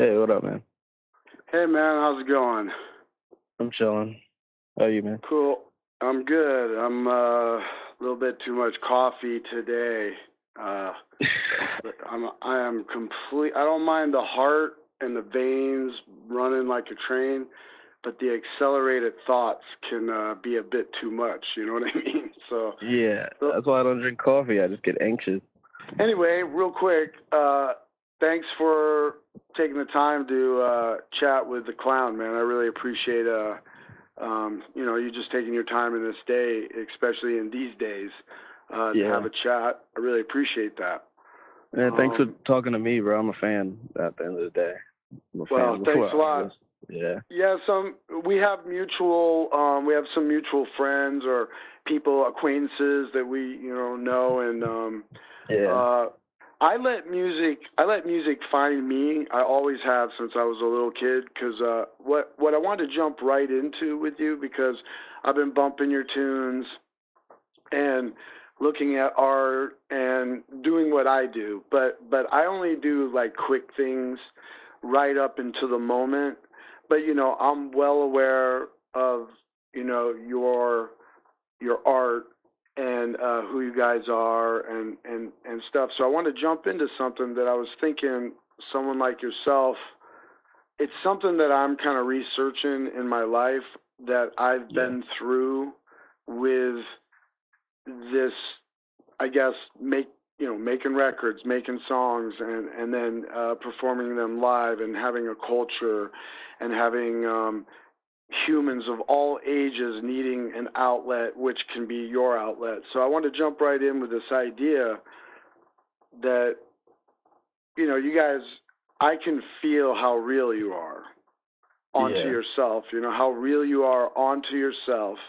Hey, what up, man? Hey man, how's it going? I'm chilling. How are you, man? Cool. I'm good. I'm a little bit too much coffee today. Uh, but I am complete. I don't mind the heart and the veins running like a train, but the accelerated thoughts can be a bit too much. You know what I mean? Yeah, So that's why I don't drink coffee. I just get anxious. anyway, real quick, thanks for taking the time to chat with the clown, man. I really appreciate you just taking your time in this day, especially in these days, to have Yeah. a chat. I really appreciate that. Man, thanks for Um, talking to me, bro. I'm a fan at the end of the day. I'm a well, fan thanks before a I lot. was. Yeah. Yeah, we have some mutual friends or people, acquaintances that we, know, and Yeah. uh, I let music find me. I always have since I was a little kid. Because what I wanted to jump right into with you, because I've been bumping your tunes and looking at art and doing what I do, but I only do like quick things right up into the moment. But I'm well aware of your art and who you guys are and stuff. So I want to jump into something that I was thinking. Someone like yourself, it's something that I'm kind of researching in my life that I've Yeah. been through with this, I guess, making records, making songs, and then performing them live, and having a culture, and having humans of all ages needing an outlet, which can be your outlet. So I want to jump right in with this idea that you guys, I can feel how real you are onto Yeah. yourself. How real you are onto yourself.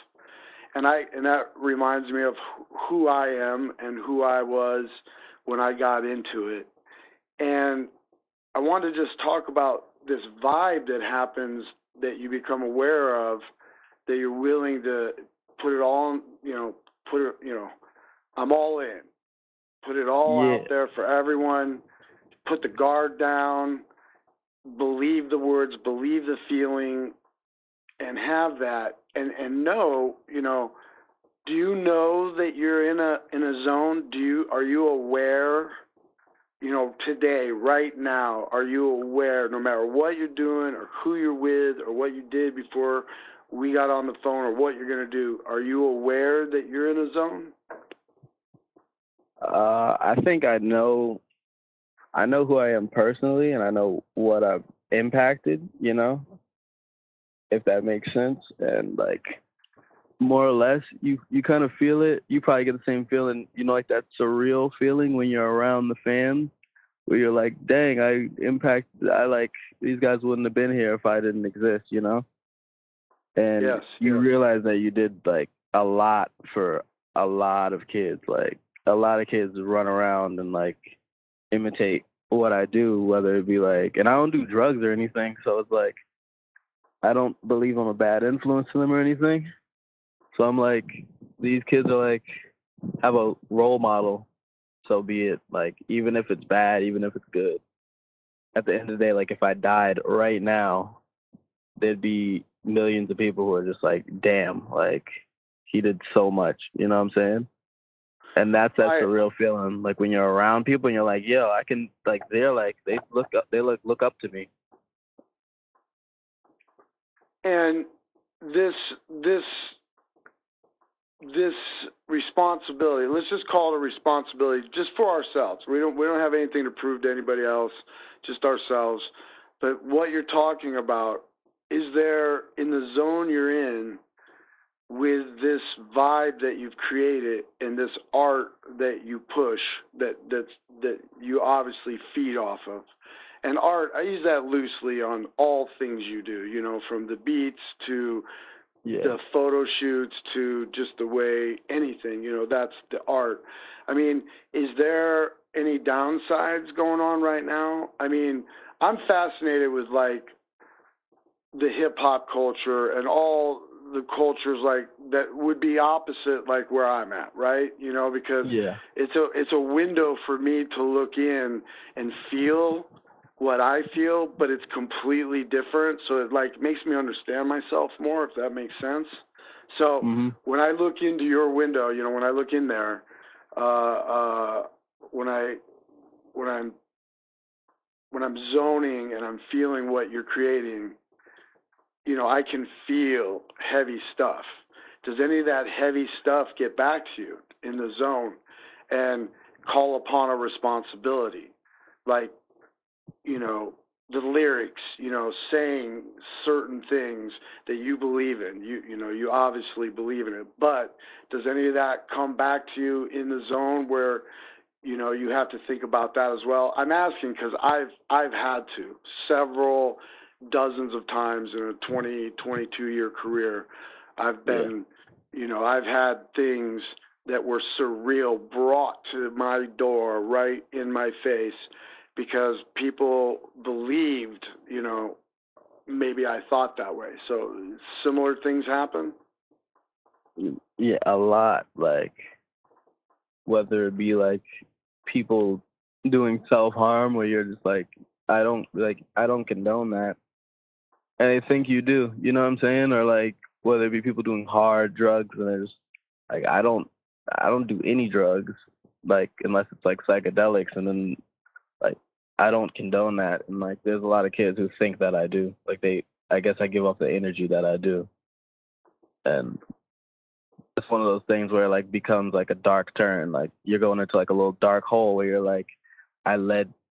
And that reminds me of who I am and who I was when I got into it. And I want to just talk about this vibe that happens, that you become aware of, that you're willing to put it all, put it, I'm all in. Put it all Yeah. out there for everyone. Put the guard down. Believe the words, believe the feeling, and have that, and know, do you know that you're in a zone? Are you aware, today, right now, are you aware, no matter what you're doing or who you're with or what you did before we got on the phone or what you're going to do, are you aware that you're in a zone? I think I know. I know who I am personally, and I know what I've impacted. If that makes sense, and like, more or less, you kind of feel it. You probably get the same feeling, like that surreal feeling when you're around the fans, where you're like, dang, I like, these guys wouldn't have been here if I didn't exist. And Yes, you yes. realize that you did like a lot for a lot of kids. Like, a lot of kids run around and like imitate what I do, whether it be like, and I don't do drugs or anything, so it's like, I don't believe I'm a bad influence to them or anything. So I'm like, these kids are like, have a role model, so be it. Like, even if it's bad, even if it's good, at the end of the day, like, if I died right now, there'd be millions of people who are just like, damn, like, he did so much. You know what I'm saying? And that's I the real feeling. Like, when you're around people and you're like, yo, I can, like, they're like, they look up to me. and this this this responsibility, let's just call it a responsibility, just for ourselves. We don't have anything to prove to anybody else, just ourselves. But what you're talking about, is there, in the zone you're in, with this vibe that you've created and this art that you push, that you obviously feed off of. And art, I use that loosely on all things you do, from the beats to Yeah. the photo shoots to just the way anything, that's the art. I mean, is there any downsides going on right now? I mean, I'm fascinated with like the hip hop culture and all the cultures like that would be opposite like where I'm at, right? Because Yeah. it's a window for me to look in and feel what I feel, but it's completely different. So it like makes me understand myself more, if that makes sense. So Mm-hmm. when I look into your window, you know, when I look in there, when I when I'm when I'm zoning and I'm feeling what you're creating, you know, I can feel heavy stuff. Does any of that heavy stuff get back to you in the zone and call upon a responsibility? Like, you know, the lyrics, you know, saying certain things that you believe in. You know, you obviously believe in it. But does any of that come back to you in the zone where, you know, you have to think about that as well? I'm asking because I've had to several dozens of times in a 22 year career. I've Yeah. been, you know, I've had things that were surreal brought to my door right in my face because people believed, you know, maybe I thought that way. So similar things happen. Yeah, a lot. Like, whether it be like people doing self-harm where you're just like, I don't condone that. And I think you do, you know what I'm saying? Or like whether it be people doing hard drugs and they're just like, I don't do any drugs, like unless it's like psychedelics, and then like I don't condone that. And like there's a lot of kids who think that I do. Like I guess I give off the energy that I do. And it's one of those things where it like becomes like a dark turn. Like you're going into like a little dark hole where you're like,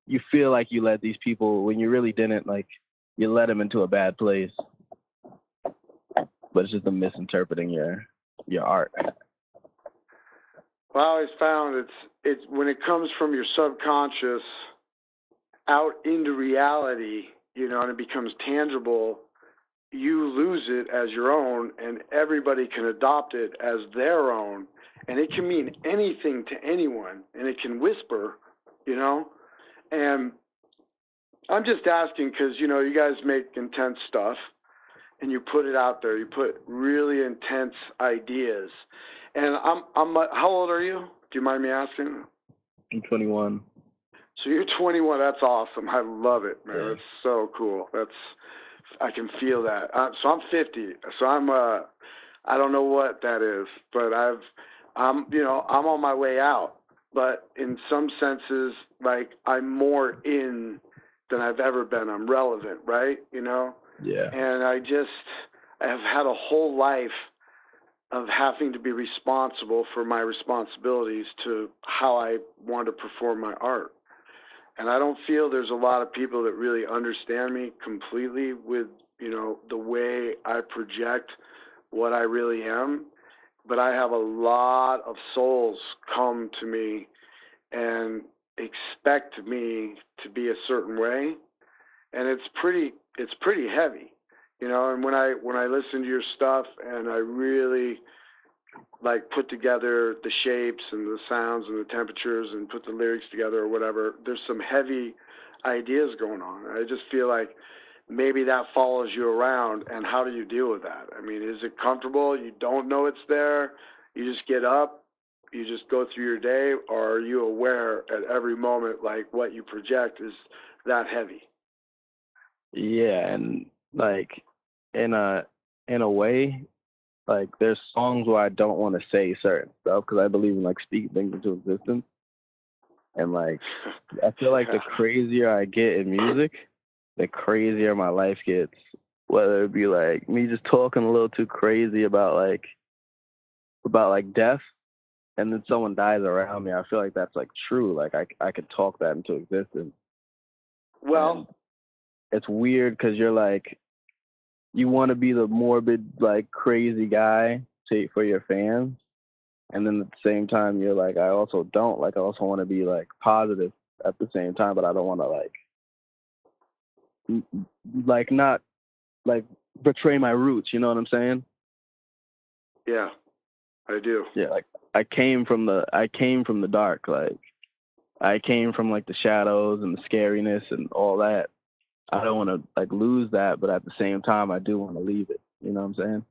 you feel like you led these people when you really didn't. Like you led them into a bad place, but it's just a misinterpreting your art. Well, I always found it's when it comes from your subconscious out into reality, you know, and it becomes tangible, you lose it as your own, and everybody can adopt it as their own. And it can mean anything to anyone, and it can whisper, you know. And I'm just asking because, you know, you guys make intense stuff and you put it out there. You put really intense ideas. And how old are you? Do you mind me asking? I'm 21. So you're 21. That's awesome. I love it, man. Yeah. That's so cool. I can feel that. So I'm 50. So I don't know what that is, but you know, I'm on my way out. But in some senses, like I'm more in than I've ever been. I'm relevant, right? You know? Yeah. And I have had a whole life of having to be responsible for my responsibilities to how I want to perform my art. And I don't feel there's a lot of people that really understand me completely with, you know, the way I project what I really am. But I have a lot of souls come to me and expect me to be a certain way. And it's pretty heavy, you know. And when I listen to your stuff and I really like put together the shapes and the sounds and the temperatures and put the lyrics together or whatever, there's some heavy ideas going on. I just feel like maybe that follows you around. And how do you deal with that? I mean, is it comfortable? You don't know it's there. You just get up, you just go through your day, or are you aware at every moment, like what you project is that heavy? Yeah, and like in a way, like there's songs where I don't want to say certain stuff because I believe in like speaking things into existence. And like I feel like the crazier I get in music, the crazier my life gets. Whether it be like me just talking a little too crazy about like death, and then someone dies around me, I feel like that's like true. Like I could talk that into existence. Well, And it's weird because you're like you want to be the morbid like crazy guy for your fans, and then at the same time you're like I also don't like I also want to be like positive at the same time, but I don't want to like not like betray my roots, you know what I'm saying? yeah, I do. Yeah, like I came from the dark, like I came from like the shadows and the scariness and all that. I don't want to like lose that, but at the same time I do want to leave it, you know what I'm saying?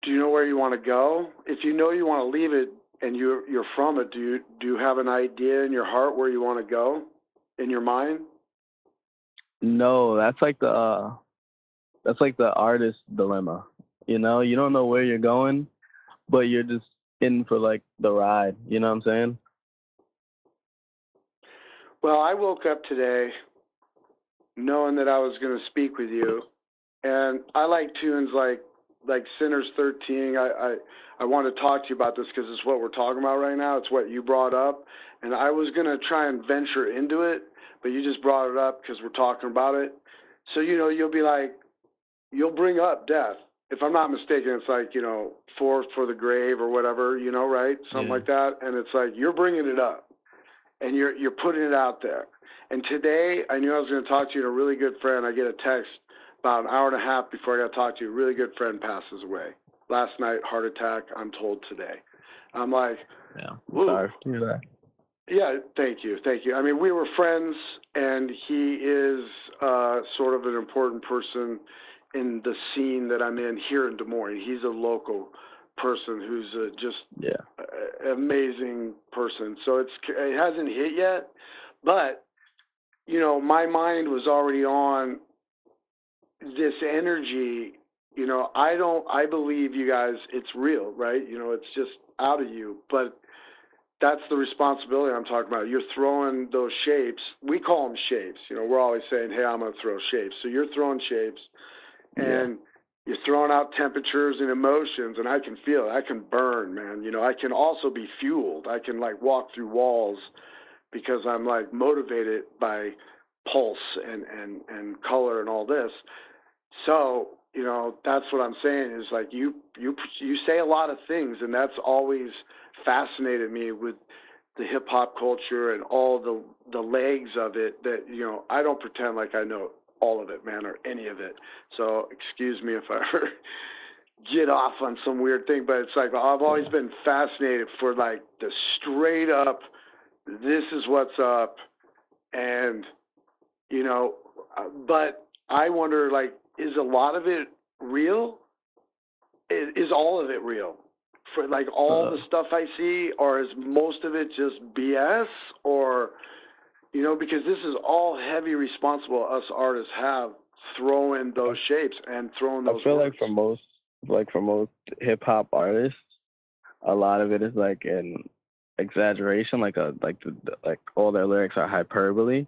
Do you know where you want to go? If you know you want to leave it and you're from it, do you have an idea in your heart where you want to go? in your mind? No, that's like the artist dilemma. You know, you don't know where you're going, but you're just in for like the ride. You know what I'm saying? Well, I woke up today knowing that I was going to speak with you, and I like tunes like Sinner's 13. I want to talk to you about this because it's what we're talking about right now. It's what you brought up, and I was going to try and venture into it, but you just brought it up because we're talking about it. So, you know, you'll be like, you'll bring up death. If I'm not mistaken, it's like, you know, four for the grave or whatever, you know, right? Something like that. And it's like, you're bringing it up and you're putting it out there. And today I knew I was going to talk to you, and a really good friend, I get a text about an hour and a half before I got to talk to you. A really good friend passes away last night, heart attack, I'm told today. I'm like, Yeah. sorry to hear that. Yeah, thank you. I mean, we were friends, and he is sort of an important person in the scene that I'm in here in Des Moines. He's a local person who's just an amazing person. So it hasn't hit yet, but you know, my mind was already on this energy. You know, I believe you guys, it's real, right? You know, it's just out of you, but that's the responsibility I'm talking about. You're throwing those shapes. We call them shapes. You know, we're always saying, hey, I'm going to throw shapes. So you're throwing shapes, and you're throwing out temperatures and emotions, and I can feel it. I can burn, man. You know, I can also be fueled. I can, like, walk through walls because I'm, like, motivated by pulse and color and all this. So, you know, that's what I'm saying is, like, you say a lot of things, and that's always fascinated me with the hip hop culture and all the legs of it. That, you know, I don't pretend like I know all of it, man, or any of it. So excuse me if I ever get off on some weird thing, but it's like I've always been fascinated for like the straight up, this is what's up, and you know, but I wonder, like, is a lot of it real? Is all of it real? For like all the stuff I see, or is most of it just BS? Or, you know, because this is all heavy responsible us artists have throwing those shapes and throwing those I feel words. like for most hip hop artists, a lot of it is like an exaggeration, like all their lyrics are hyperbole.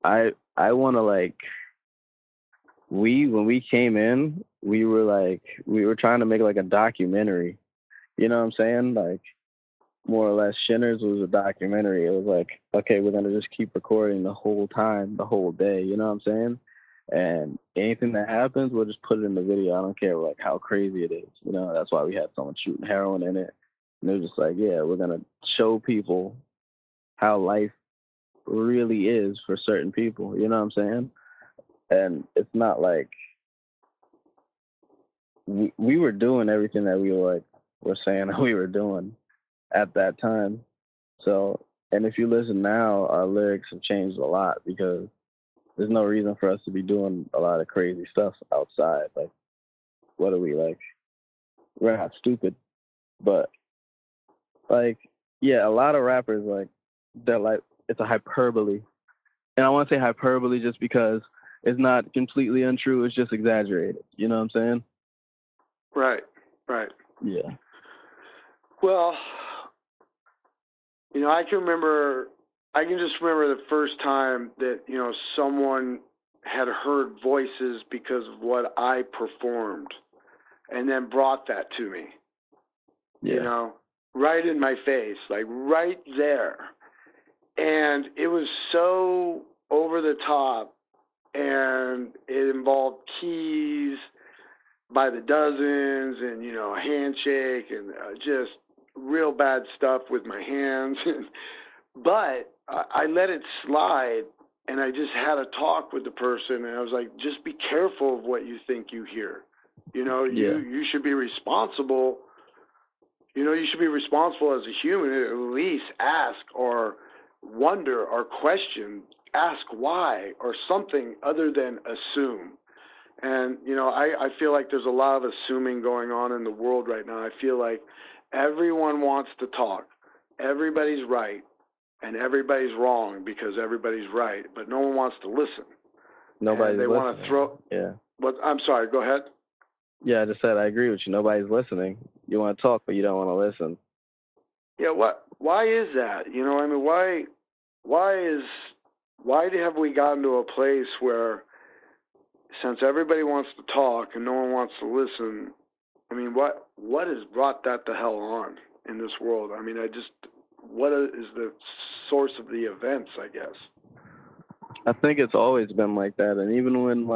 I want to like when we came in, we were trying to make like a documentary. You know what I'm saying? Like more or less, Shinners was a documentary. It was like, okay, we're gonna just keep recording the whole time, the whole day. You know what I'm saying? And anything that happens, we'll just put it in the video. I don't care like how crazy it is. You know, that's why we had someone shooting heroin in it. And they're just like, yeah, we're gonna show people how life really is for certain people. You know what I'm saying? And it's not like we were doing everything that we were saying that we were doing at that time. So, and if you listen now, our lyrics have changed a lot because there's no reason for us to be doing a lot of crazy stuff outside. Like, what are we like? We're not stupid, but like, yeah, a lot of rappers like they're like it's a hyperbole, and I want to say hyperbole just because it's not completely untrue. It's just exaggerated. You know what I'm saying? Right. Yeah. Well, you know, I can just remember the first time that, you know, someone had heard voices because of what I performed and then brought that to me. Yeah. You know, right in my face, like right there. And it was so over the top, and it involved keys by the dozens and, you know, a handshake and just real bad stuff with my hands. But I let it slide, and I just had a talk with the person, and I was like, just be careful of what you think you hear. You know, you should be responsible. You know, you should be responsible as a human, at least ask or wonder or question, ask why or something other than assume. And, you know, I feel like there's a lot of assuming going on in the world right now. I feel like everyone wants to talk. Everybody's right. and everybody's wrong because everybody's right, but no one wants to listen. Nobody's and they listening. want to throw. Yeah. What? I'm sorry. Go ahead. Yeah, I just said I agree with you. Nobody's listening. You want to talk, but you don't want to listen. Yeah. What? Why is that? You know, I mean, why have we gotten to a place where, since everybody wants to talk and no one wants to listen, I mean, what has brought that the hell on in this world? I mean, what is the source of the events, I guess? I think it's always been like that, and even when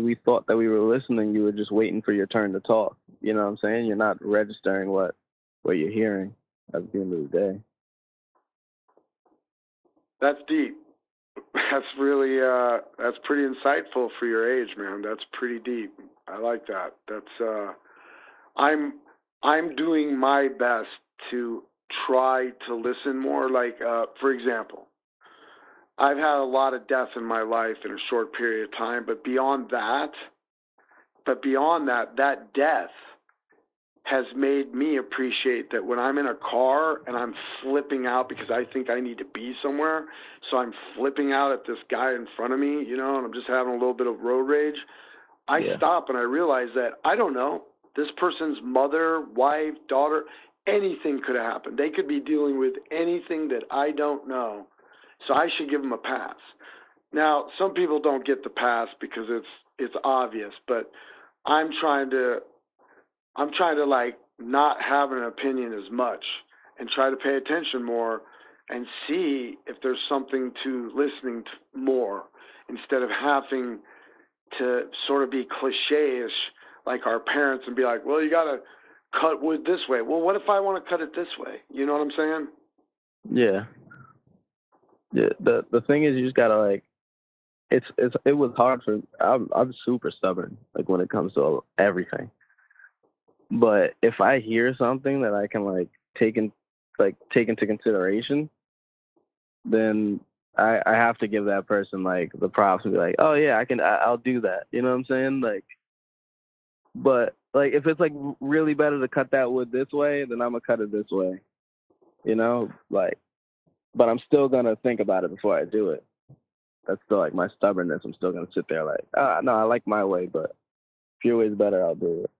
we thought that we were listening, you were just waiting for your turn to talk. You know what I'm saying? You're not registering what you're hearing at the end of the day. That's deep. That's really that's pretty insightful for your age, man. That's pretty deep. I like that. That's I'm doing my best to try to listen more. Like for example, I've had a lot of death in my life in a short period of time, but beyond that, that death has made me appreciate that when I'm in a car and I'm flipping out because I think I need to be somewhere, so I'm flipping out at this guy in front of me, you know, and I'm just having a little bit of road rage, I stop and I realize that, I don't know, this person's mother, wife, daughter, anything could have happened. They could be dealing with anything that I don't know, so I should give them a pass. Now, some people don't get the pass because it's obvious, but I'm trying to like not have an opinion as much and try to pay attention more and see if there's something to listening to more instead of having to sort of be cliche-ish like our parents and be like, well, you got to cut wood this way. Well, what if I want to cut it this way? You know what I'm saying? Yeah. Yeah. The thing is, you just gotta like. It was hard for. I'm super stubborn like when it comes to everything. But if I hear something that I can like take into consideration, then I have to give that person like the props and be like, oh yeah, I'll do that. You know what I'm saying? Like, but like if it's like really better to cut that wood this way, then I'm gonna cut it this way. You know, like, but I'm still gonna think about it before I do it. That's still like my stubbornness. I'm still gonna sit there like, no, I like my way, but if your way's better, I'll do it.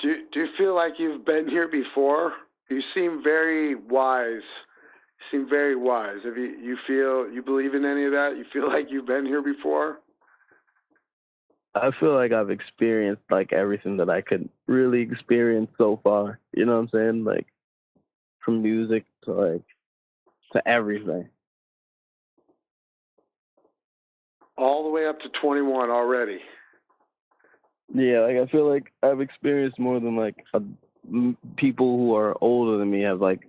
Do you feel like you've been here before? You seem very wise. If you believe in any of that? You feel like you've been here before? I feel like I've experienced like everything that I could really experience so far. You know what I'm saying? Like from music to everything. All the way up to 21 already. Yeah, like I feel like I've experienced more than like people who are older than me have like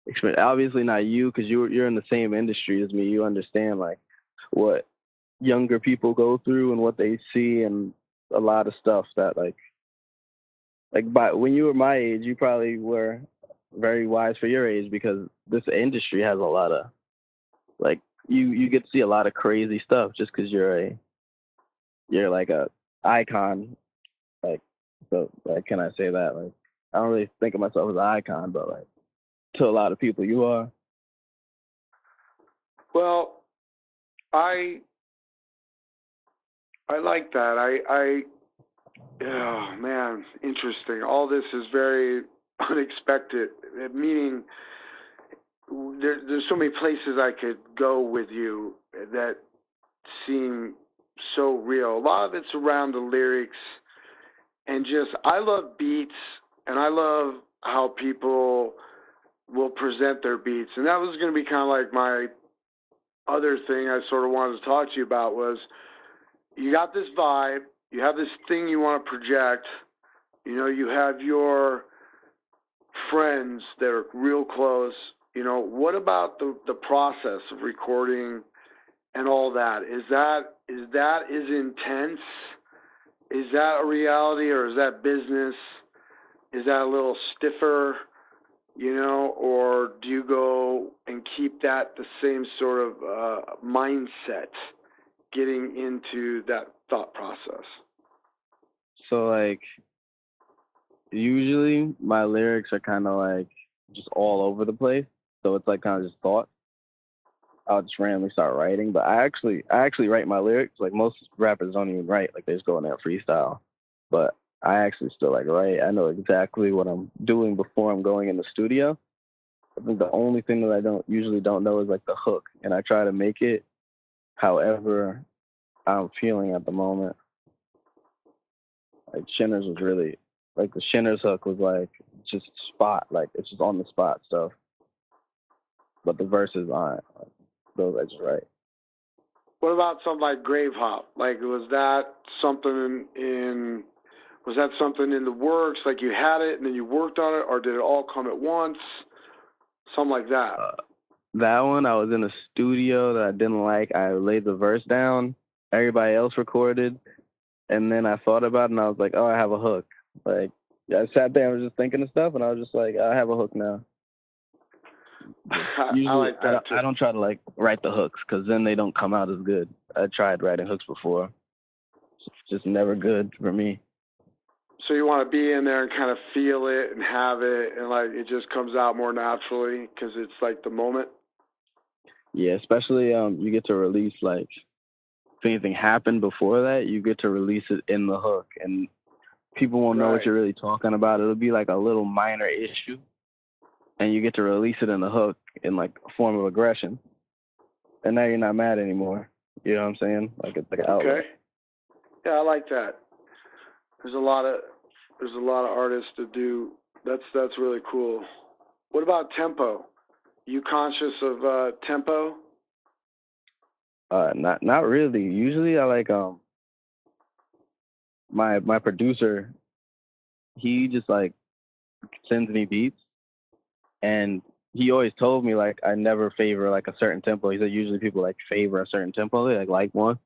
experienced. Obviously not you, because you're in the same industry as me. You understand like what younger people go through and what they see, and a lot of stuff that like when you were my age, you probably were very wise for your age, because this industry has a lot of like you get to see a lot of crazy stuff just because you're like a icon. Like, so like, can I say that? Like, I don't really think of myself as an icon, but like to a lot of people, you are. Well, I like that. Oh man, interesting. All this is very unexpected. Meaning, there's so many places I could go with you that seem so real. A lot of it's around the lyrics, and just I love beats, and I love how people will present their beats. And that was going to be kind of like my other thing I sort of wanted to talk to you about was, you got this vibe, you have this thing you want to project, you know, you have your friends that are real close, you know, what about the process of recording and all that? Is that as intense? Is that a reality, or is that business? Is that a little stiffer, you know, or do you go and keep that the same sort of mindset getting into that thought process? So like usually my lyrics are kind of like just all over the place. So it's like kind of just thoughts. I'll just randomly start writing. But I actually write my lyrics. Like most rappers don't even write. Like they just go in there freestyle. But I actually still like write. I know exactly what I'm doing before I'm going in the studio. I think the only thing that I don't know is like the hook, and I try to make it however I'm feeling at the moment. Like Shinner's was really like the Shinner's hook was like just spot, like it's just on the spot stuff. But the verses aren't. Like, those I just write. What about something like Grave Hop? Like, was that something was that something in the works? Like you had it and then you worked on it, or did it all come at once? Something like that. That one I was in a studio that I didn't like. I laid the verse down. Everybody else recorded, and then I thought about it and I was like, oh, I have a hook. Like I sat there and was just thinking of stuff, and I was just like, I have a hook now. Usually, I like that too. I don't try to like write the hooks because then they don't come out as good. I tried writing hooks before. It's just never good for me. So you want to be in there and kind of feel it and have it, and like it just comes out more naturally because it's like the moment. Yeah, especially you get to release like if anything happened before that, you get to release it in the hook, and people won't know what Right. you're really talking about. It'll be like a little minor issue, and you get to release it in the hook in like a form of aggression, and now you're not mad anymore. You know what I'm saying? Like it's like an outlet. Okay. Yeah, I like that. There's a lot of artists that do that's really cool. What about tempo? You conscious of tempo? Not really. Usually, I like my producer. He just like sends me beats, and he always told me like I never favor like a certain tempo. He said usually people like favor a certain tempo. They like one.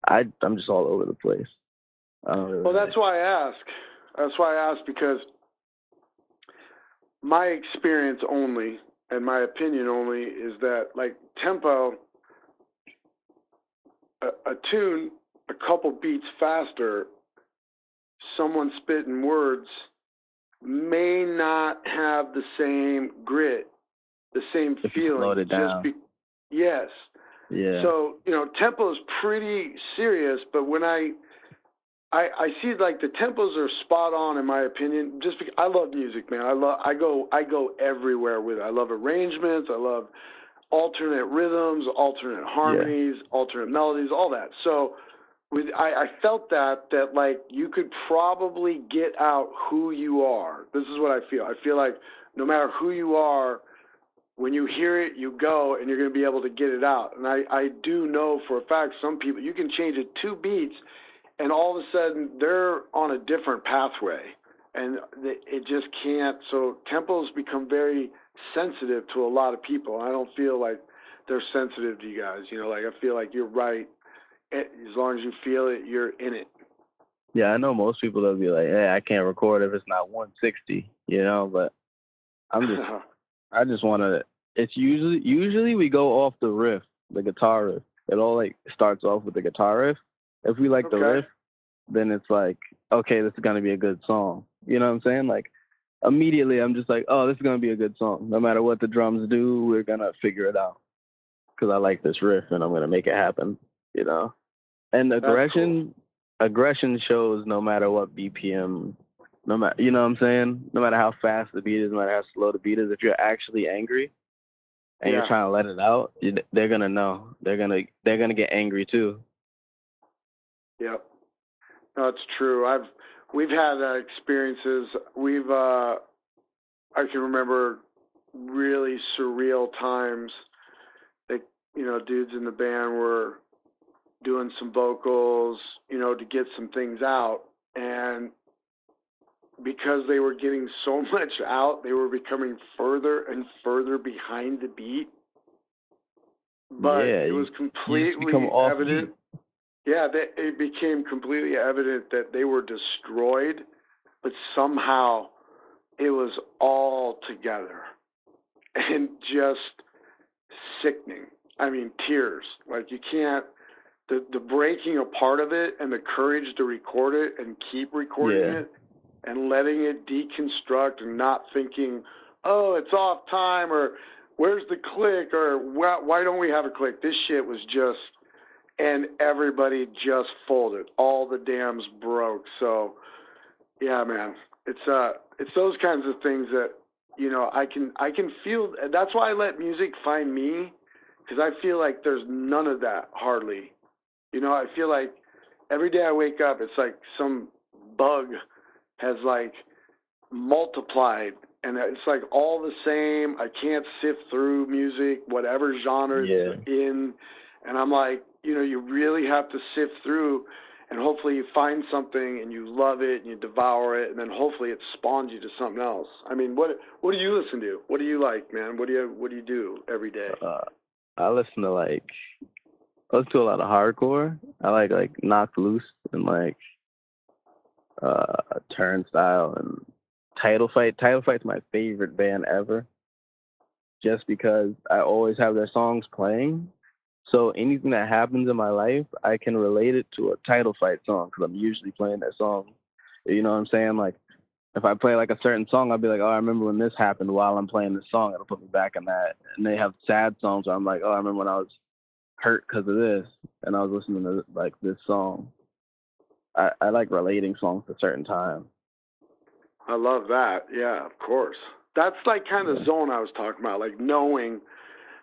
I'm just all over the place. I don't really Well, that's why I ask. That's why I ask because my experience only and my opinion only is that like tempo, a tune a couple beats faster, someone spitting words may not have the same grit, the same if you feeling. slowed it down. Yes. Yeah. So, tempo is pretty serious, but when I see like the tempos are spot on in my opinion, just because I love music, man. I go everywhere with it. I love arrangements, I love alternate rhythms, alternate harmonies, alternate melodies, all that. So I felt that like you could probably get out who you are. This is what I feel. I feel like no matter who you are, when you hear it, you go and you're going to be able to get it out. And I do know for a fact some people, you can change it 2 beats and all of a sudden they're on a different pathway. And it just can't. So tempos become very sensitive to a lot of people. I don't feel like they're sensitive to you guys. Like I feel like you're right. As long as you feel it, you're in it. Yeah, I know most people that'll be like, "Hey, I can't record if it's not 160," but I just want to. It's usually we go off the riff, the guitar riff. It all like starts off with the guitar riff. If we like the riff, then it's like, okay, this is gonna be a good song. You know what I'm saying? Like immediately, I'm just like, oh, this is gonna be a good song. No matter what the drums do, we're gonna figure it out because I like this riff and I'm gonna make it happen. And aggression shows no matter what BPM, no matter, you know what I'm saying? No matter how fast the beat is, no matter how slow the beat is, if you're actually angry and you're trying to let it out, they're gonna know. They're gonna get angry too. Yep. No, it's true. We've had experiences. I can remember really surreal times that, dudes in the band were doing some vocals, to get some things out. And because they were getting so much out, they were becoming further and further behind the beat. But it was completely evident. Yeah, it became completely evident that they were destroyed, but somehow it was all together and just sickening. I mean, tears. Like you can't, the breaking apart of it and the courage to record it and keep recording it and letting it deconstruct and not thinking, oh, it's off time or where's the click, or why don't we have a click? This shit was just, and everybody just folded. All the dams broke. So, yeah, man, it's those kinds of things that, you know, I can feel. That's why I let music find me, because I feel like there's none of that hardly. You know, I feel like every day I wake up, it's like some bug has like multiplied, and it's like all the same. I can't sift through music, whatever genre it's in, and I'm like, you know, you really have to sift through, and hopefully you find something and you love it and you devour it, and then hopefully it spawns you to something else. I mean, what do you listen to? What do you like, man? What do you do every day? I listen to I listen to a lot of hardcore. I like Knocked Loose and like Turnstile and Title Fight. Title Fight's my favorite band ever, just because I always have their songs playing. So anything that happens in my life, I can relate it to a Title Fight song because I'm usually playing their song. You know what I'm saying? Like, if I play like a certain song, I'll be like, oh, I remember when this happened while I'm playing this song. It'll put me back in that. And they have sad songs where I'm like, oh, I remember when I was hurt because of this, and I was listening to like this song. I like relating songs to certain times. I love that. Yeah, of course. That's like kind of zone I was talking about, like knowing,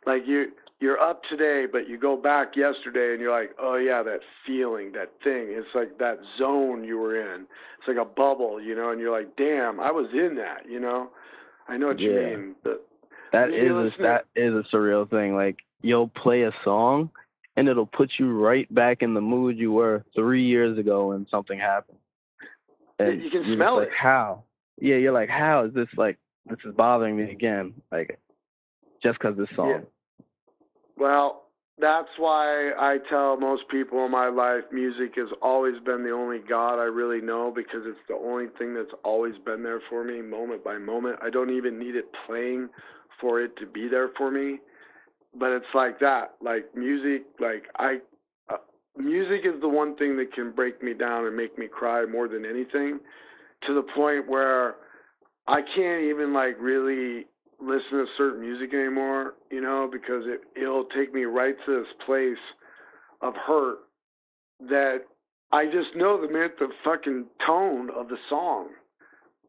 like you're up today, but you go back yesterday and you're like, oh yeah, that feeling, that thing. It's like that zone you were in. It's like a bubble, you know, and you're like, damn, I was in that, you know. I know what you mean. But that is a surreal thing. Like, you'll play a song and it'll put you right back in the mood you were 3 years ago when something happened. And you can smell it. How? Yeah, you're like, how is this this is bothering me again? Like, just because this song. Yeah. Well, that's why I tell most people in my life music has always been the only God I really know, because it's the only thing that's always been there for me moment by moment. I don't even need it playing for it to be there for me. But it's like that. Like music, music is the one thing that can break me down and make me cry more than anything, to the point where I can't even like really listen to certain music anymore, you know, because it'll take me right to this place of hurt that I just know the minute the fucking tone of the song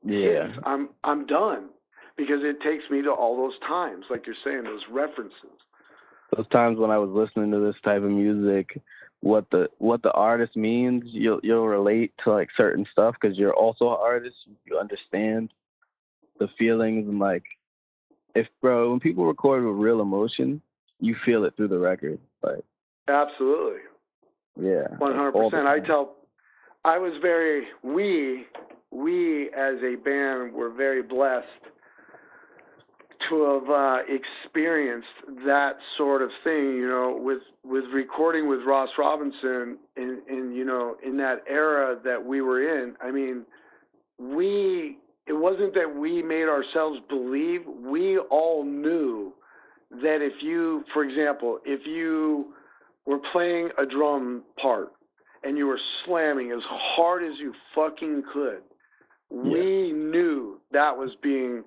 hits, I'm done, because it takes me to all those times, like you're saying, those references. Those times when I was listening to this type of music, what the artist means, you'll relate to like certain stuff because you're also an artist. You understand the feelings, and like, when people record with real emotion, you feel it through the record. Like, absolutely. Yeah. 100%. We as a band were very blessed to have experienced that sort of thing, you know, with recording with Ross Robinson in you know, in that era that we were in. I mean, it wasn't that we made ourselves believe. We all knew that if you, for example, if you were playing a drum part and you were slamming as hard as you fucking could, we knew that was being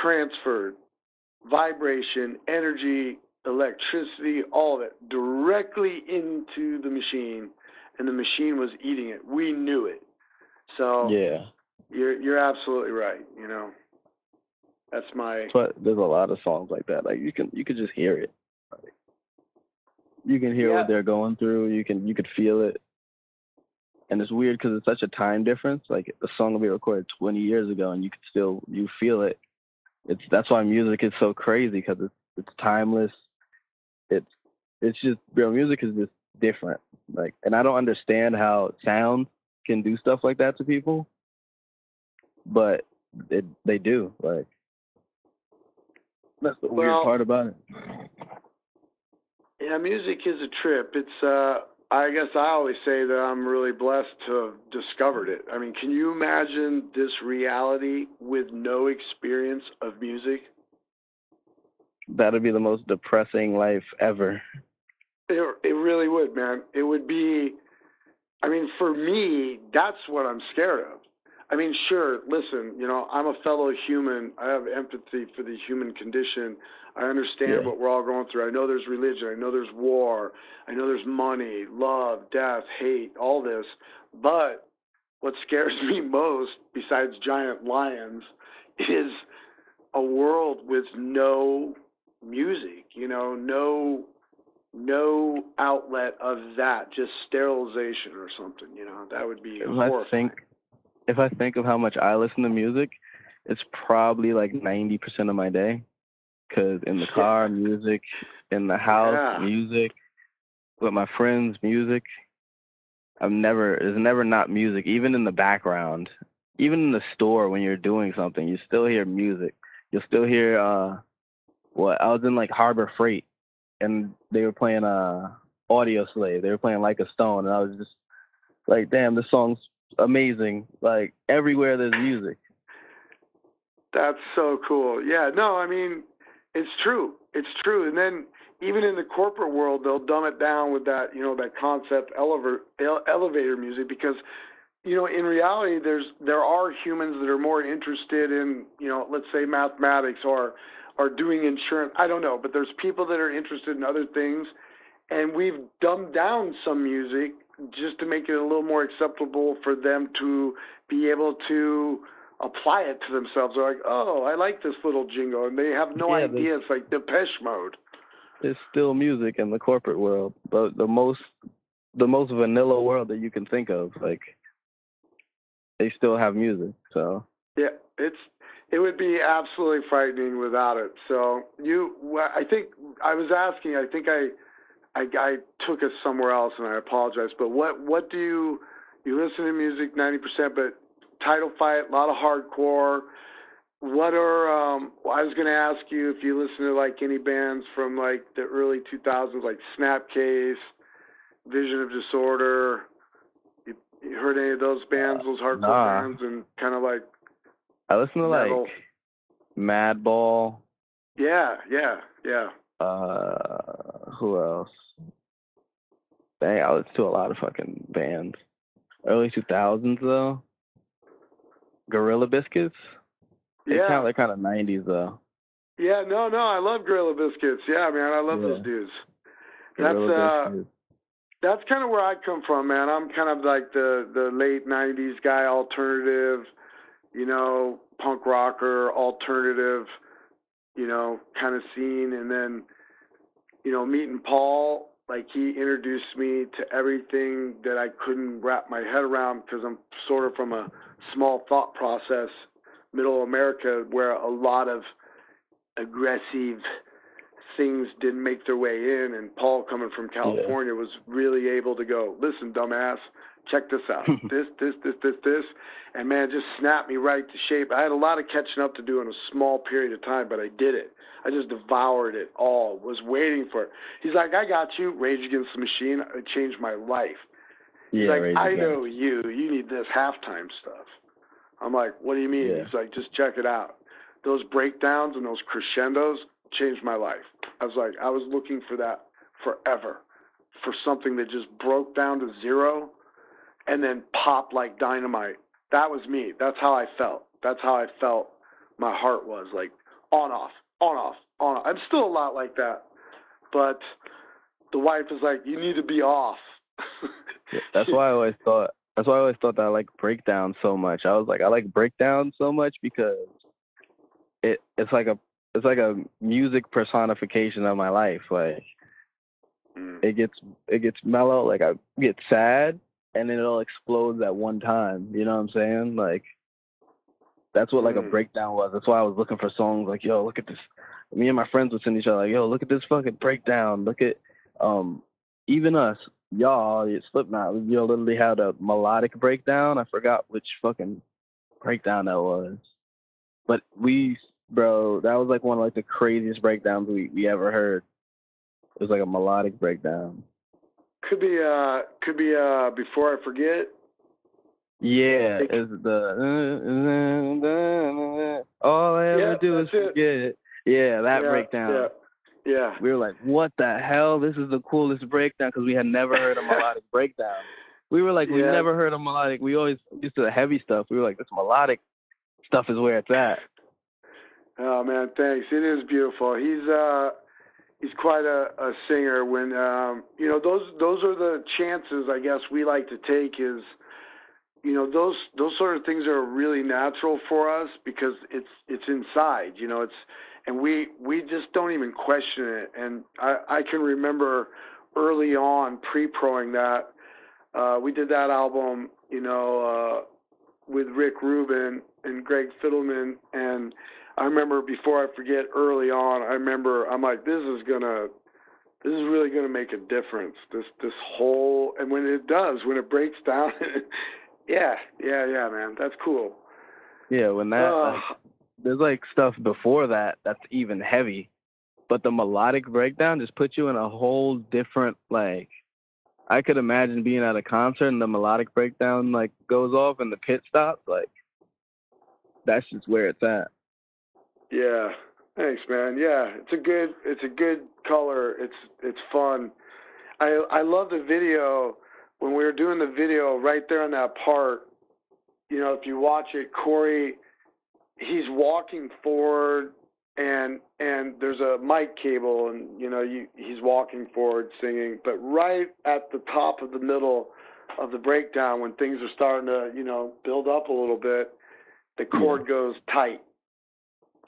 transferred, vibration, energy, electricity, all of it, directly into the machine, and the machine was eating it. We knew it. So you're absolutely right. You know, that's my. But there's a lot of songs like that. Like, you can just hear it. Like, you can hear what they're going through. You could feel it. And it's weird because it's such a time difference. Like, the song will be recorded 20 years ago, and you feel it. That's why music is so crazy, because it's timeless. It's just, real music is just different. Like, and I don't understand how sound can do stuff like that to people, but they do. Like, that's the weird part about it. Yeah, music is a trip. It's I guess I always say that I'm really blessed to have discovered it. I mean, can you imagine this reality with no experience of music? That'd be the most depressing life ever. It really would, man. It would be, I mean, for me, that's what I'm scared of. I mean, sure, listen, you know, I'm a fellow human. I have empathy for the human condition. I understand Yeah. what we're all going through. I know there's religion. I know there's war. I know there's money, love, death, hate, all this. But what scares me most, besides giant lions, is a world with no music, you know, no outlet of that, just sterilization or something, you know. That would be If I horrifying. think if I think of how much I listen to music, it's probably like 90% of my day. Cause in the car, Yeah. music, in the house, Yeah. music, with my friends, music. There's never not music, even in the background, even in the store when you're doing something, you still hear music. You'll still hear, I was in like Harbor Freight and they were playing, Audio Slave. They were playing Like a Stone. And I was just like, damn, this song's amazing. Like everywhere there's music. That's so cool. Yeah, no, I mean, it's true. It's true. And then even in the corporate world, they'll dumb it down with that, you know, that concept elevator music because, you know, in reality, there are humans that are more interested in, you know, let's say mathematics or doing insurance. I don't know, but there's people that are interested in other things, and we've dumbed down some music just to make it a little more acceptable for them to be able to apply it to themselves. They're like, oh, I like this little jingle, and they have no Yeah, idea. It's like Depeche Mode. there's still music in the corporate world, but the most vanilla world that you can think of, like they still have music. So Yeah, it would be absolutely frightening without it. So I think I was asking. I think I took us somewhere else, and I apologize. But what do you listen to music 90%, but title fight, a lot of hardcore. What are I was going to ask you if you listen to like any bands from like the early 2000s, like Snapcase, Vision of Disorder. You heard any of those bands, those hardcore nah, bands, and kind of like I listen to like metal? Madball. Yeah, yeah, yeah. Who else? Dang, I listen to a lot of fucking bands. Early 2000s though. Gorilla Biscuits. They Yeah. count. They're kind of 90s though. Yeah, no, I love Gorilla Biscuits. Yeah, man, I love Yeah, those dudes. That's Gorilla Biscuits. that's kind of where I come from, man. I'm kind of like the late '90s guy, alternative, you know, punk rocker, alternative, you know, kind of scene. And then, you know, meeting Paul, like he introduced me to everything that I couldn't wrap my head around because I'm sort of from a small thought process, middle America, where a lot of aggressive things didn't make their way in, and Paul, coming from Yeah. California, was really able to go, listen, dumbass, check this out, this, and man, just snapped me right to shape. I had a lot of catching up to do in a small period of time, but I did it. I just devoured it all, was waiting for it. He's like, I got you, Rage Against the Machine, it changed my life. He's Yeah, like, Rage I Against. know you need this halftime stuff. I'm like, what do you mean? Yeah. He's like, just check it out. Those breakdowns and those crescendos changed my life. I was looking for that forever, for something that just broke down to zero and then popped like dynamite. That was me. That's how I felt. That's how I felt my heart was, like on, off, on, off, on, off. I'm still a lot like that, but the wife is like, you need to be off. Yeah, that's why I always thought. That's why I always thought that I like breakdown so much. I was like, I like breakdown so much because it's like a music personification of my life. Like it gets mellow. Like I get sad, and then it'll explode at one time. You know what I'm saying? Like that's what like a breakdown was. That's why I was looking for songs like, yo, look at this. Me and my friends would send each other like, yo, look at this fucking breakdown. Look at even us, y'all, Slipknot, literally had a melodic breakdown. I forgot which fucking breakdown that was. But bro, that was like one of like the craziest breakdowns we ever heard. It was like a melodic breakdown. Could be Before I Forget. Yeah, is all I ever do is forget. Yeah, that breakdown. Yeah. We were like, what the hell? This is the coolest breakdown because we had never heard a melodic breakdown. We were like, we've Yeah. never heard of melodic. We always used to the heavy stuff. We were like, this melodic stuff is where it's at. Oh man, thanks. It is beautiful. He's quite a singer. When those are the chances I guess we like to take. Is those sort of things are really natural for us because it's inside. It's and we just don't even question it. And I can remember early on pre-proing that we did that album, with Rick Rubin and Greg Fiddleman, and I remember before I forget early on, I'm like, this is really gonna make a difference. This whole, and when it does, when it breaks down, yeah, man, that's cool. Yeah, when that there's like stuff before that that's even heavy, but the melodic breakdown just puts you in a whole different like. I could imagine being at a concert and the melodic breakdown like goes off and the pit stops. Like that's just where it's at. Yeah, thanks, man. Yeah, it's a good color. It's fun. I love the video when we were doing the video right there on that part. If you watch it, Corey, he's walking forward and there's a mic cable and he's walking forward singing, but right at the top of the middle of the breakdown when things are starting to build up a little bit, the chord goes tight.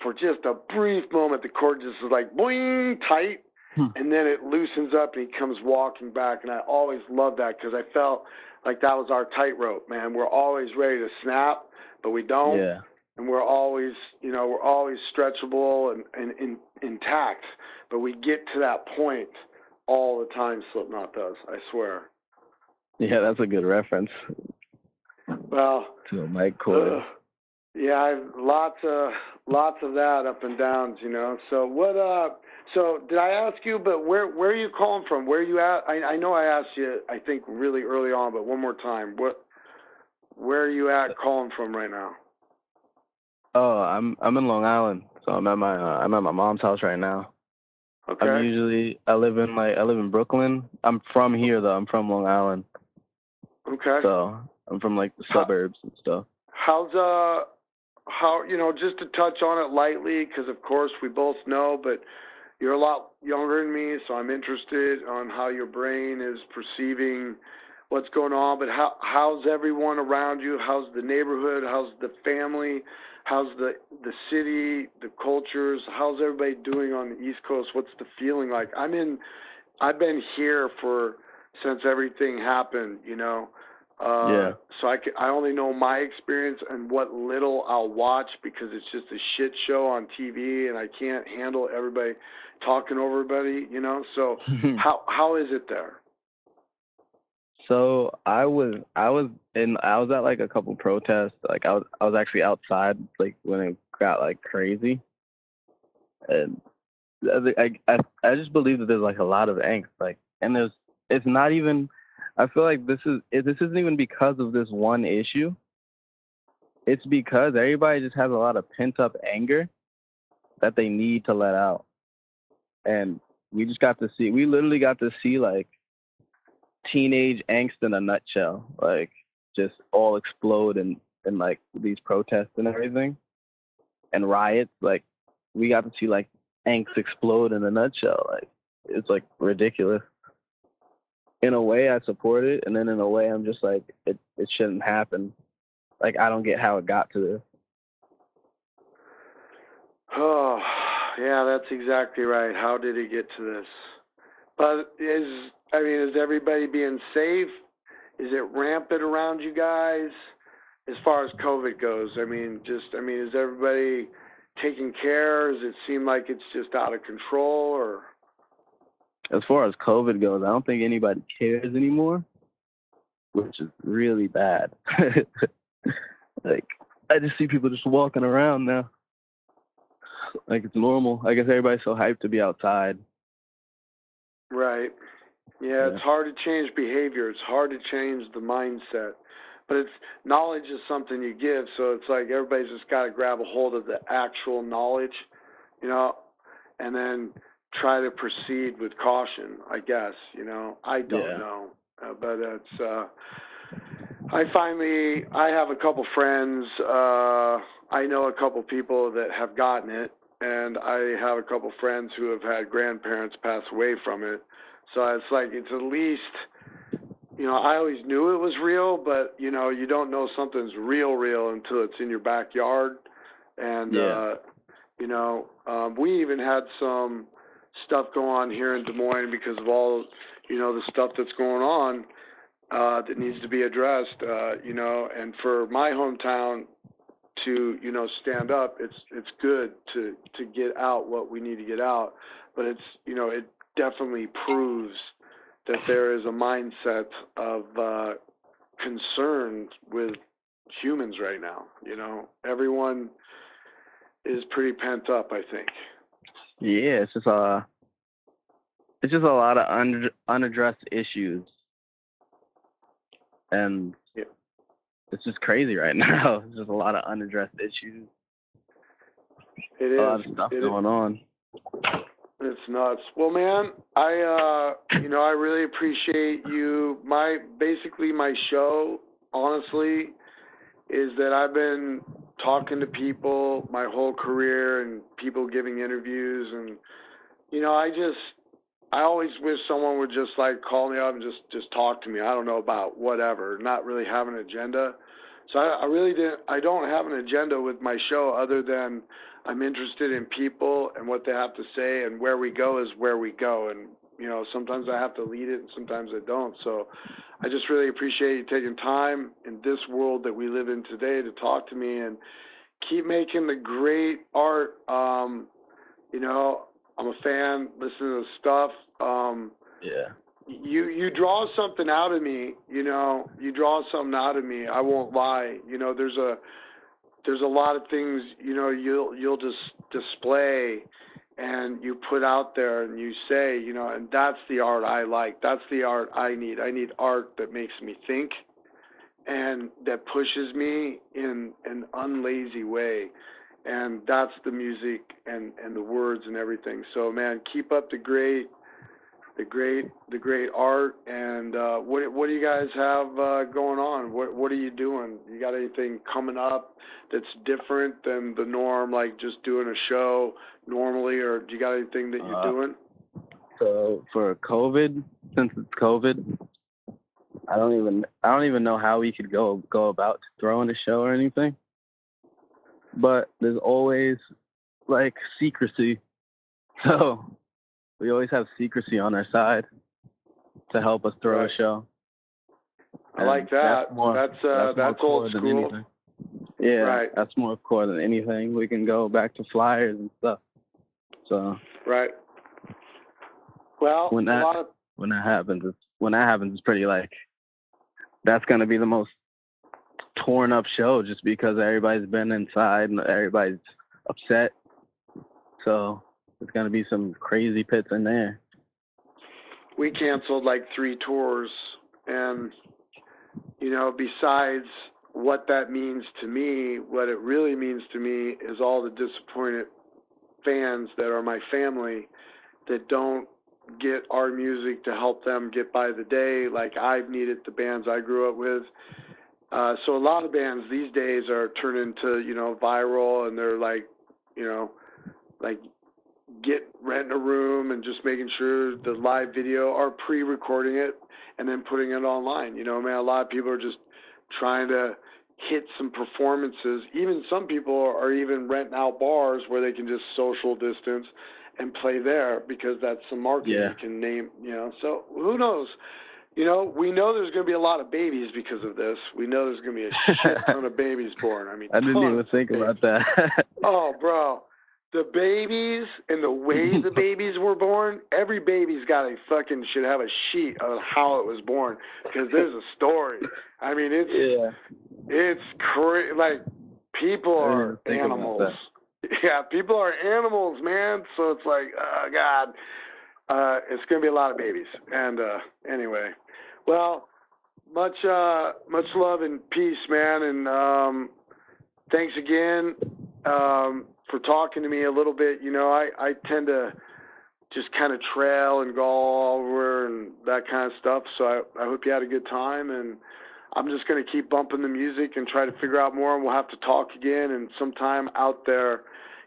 For just a brief moment, the chord just is like boing, tight, and then it loosens up and he comes walking back. And I always loved that because I felt like that was our tightrope, man. We're always ready to snap, but we don't. Yeah. And we're always stretchable and intact, but we get to that point all the time. Slipknot does, I swear. Yeah, that's a good reference. Well, to a mic chord. Yeah, I've lots of that up and downs, So what? So did I ask you? But where are you calling from? Where are you at? I know I asked you. I think really early on, but one more time. Where are you at calling from right now? Oh, I'm in Long Island, so I'm at my mom's house right now. Okay. I live in Brooklyn. I'm from here though. I'm from Long Island. Okay. So I'm from like the suburbs and stuff. How's just to touch on it lightly, because of course we both know, but you're a lot younger than me, so I'm interested on how your brain is perceiving what's going on. But how's everyone around you? How's the neighborhood? How's the family? How's the city, the cultures? How's everybody doing on the East Coast? What's the feeling like? I've been here since everything happened, Yeah. So I only know my experience and what little I'll watch because it's just a shit show on TV and I can't handle everybody talking over everybody, So how is it there? So I was at like a couple protests. Like I was actually outside like when it got like crazy, and I just believe that there's like a lot of angst. Like, and it's not even. I feel like this isn't even because of this one issue. It's because everybody just has a lot of pent up anger that they need to let out, and we literally got to see like teenage angst in a nutshell, like just all explode in like these protests and everything and riots. Like we got to see like angst explode in a nutshell. Like it's like ridiculous. In a way I support it, and then in a way I'm just like it shouldn't happen. Like I don't get how it got to this. Oh, yeah, that's exactly right. How did it get to this? But is everybody being safe? Is it rampant around you guys as far as COVID goes? Is everybody taking care? Does it seem like it's just out of control? Or as far as COVID goes, I don't think anybody cares anymore, which is really bad. Like I just see people just walking around now. Like it's normal. I guess everybody's so hyped to be outside. Right. Yeah, it's hard to change behavior. It's hard to change the mindset. But knowledge is something you give, so it's like everybody's just got to grab a hold of the actual knowledge, and then try to proceed with caution, I guess, I don't know. But it's I have a couple friends. I know a couple people that have gotten it, and I have a couple friends who have had grandparents pass away from it. So it's like, it's at least, I always knew it was real, but you don't know something's real until it's in your backyard. And we even had some stuff go on here in Des Moines because of all the stuff that's going on that needs to be addressed. And for my hometown to stand up, it's good to get out what we need to get out, but it's it definitely proves that there is a mindset of concern with humans right now. Everyone is pretty pent up, I think. Yeah, it's just a lot of unaddressed issues, and it's just crazy right now. It's just a lot of unaddressed issues. It is a lot of stuff going on. It's nuts. Well, man, I really appreciate you. My show, honestly, is that I've been talking to people my whole career and people giving interviews, and I always wish someone would just like call me up and just talk to me. I don't know about whatever, not really have an agenda. So I don't have an agenda with my show other than I'm interested in people and what they have to say, and where we go is where we go. And, sometimes I have to lead it and sometimes I don't. So I just really appreciate you taking time in this world that we live in today to talk to me and keep making the great art. I'm a fan, listen to the stuff. You draw something out of me, you draw something out of me. I won't lie. There's a lot of things, you'll just display and you put out there and you say, and that's the art I like. That's the art I need. I need art that makes me think and that pushes me in an unlazy way. And that's the music and the words and everything. So, man, keep up the great art. And what do you guys have going on? What are you doing? You got anything coming up that's different than the norm, like just doing a show normally, or do you got anything that you're doing? So for COVID, since it's COVID, I don't even know how we could go about throwing a show or anything. But there's always like secrecy. So we always have secrecy on our side to help us throw a show. I like that. That's old school. Yeah, right. That's more core than anything. We can go back to flyers and stuff. So right. Well, when that happens, it's pretty like that's gonna be the most torn up show just because everybody's been inside and everybody's upset. So there's gonna be some crazy pits in there. We canceled like 3 tours, and besides what that means to me, what it really means to me is all the disappointed fans that are my family that don't get our music to help them get by the day like I've needed the bands I grew up with. So a lot of bands these days are turning to, viral, and they're like, renting a room and just making sure the live video or pre-recording it and then putting it online. A lot of people are just trying to hit some performances. Even some people are even renting out bars where they can just social distance and play there because that's some market you can name, So who knows? We know there's going to be a lot of babies because of this. We know there's going to be a shit ton of babies born. I mean, I didn't even think about that. Oh, bro. The babies and the way the babies were born, every baby's should have a sheet of how it was born because there's a story. I mean, it's crazy. Like, people are animals. Yeah, people are animals, man. So it's like, oh, God. It's going to be a lot of babies. And anyway, well, much love and peace, man. And thanks again for talking to me a little bit. I tend to just kind of trail and go all over and that kind of stuff. So I hope you had a good time, and I'm just going to keep bumping the music and try to figure out more, and we'll have to talk again. And sometime out there,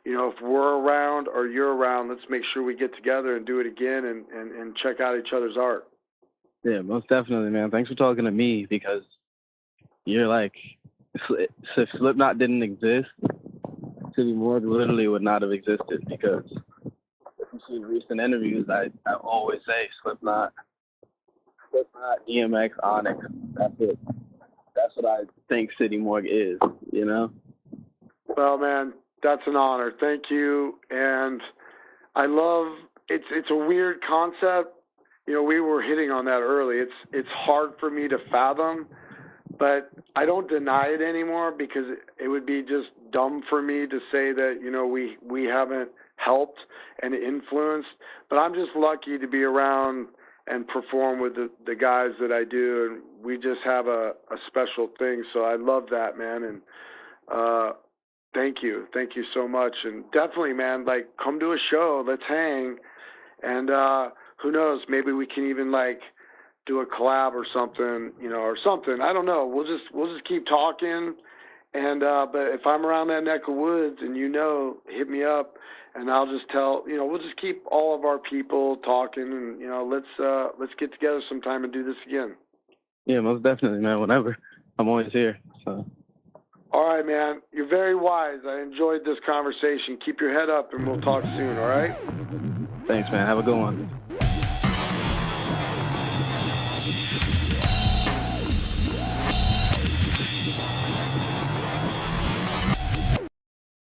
if we're around or you're around, let's make sure we get together and do it again and check out each other's art. Yeah, most definitely, man. Thanks for talking to me, because you're like, if Slipknot didn't exist, City Morgue literally would not have existed, because if you see recent interviews, I always say Slipknot, DMX, Onyx, that's it. That's what I think City Morgue is, Well, man, that's an honor. Thank you. And I love, it's a weird concept. We were hitting on that early. It's hard for me to fathom, but I don't deny it anymore, because it would be just dumb for me to say that, we haven't helped and influenced. But I'm just lucky to be around and perform with the guys that I do, and we just have a special thing. So I love that, man. And thank you so much. And definitely, man, like, come to a show, let's hang, and who knows, maybe we can even like do a collab or something, or something. I don't know. We'll just keep talking. And but if I'm around that neck of woods and hit me up, and I'll just tell, we'll just keep all of our people talking, and let's get together sometime and do this again. Yeah, most definitely, man. Whenever, I'm always here. So. All right, man. You're very wise. I enjoyed this conversation. Keep your head up, and we'll talk soon. All right. Thanks, man. Have a good one.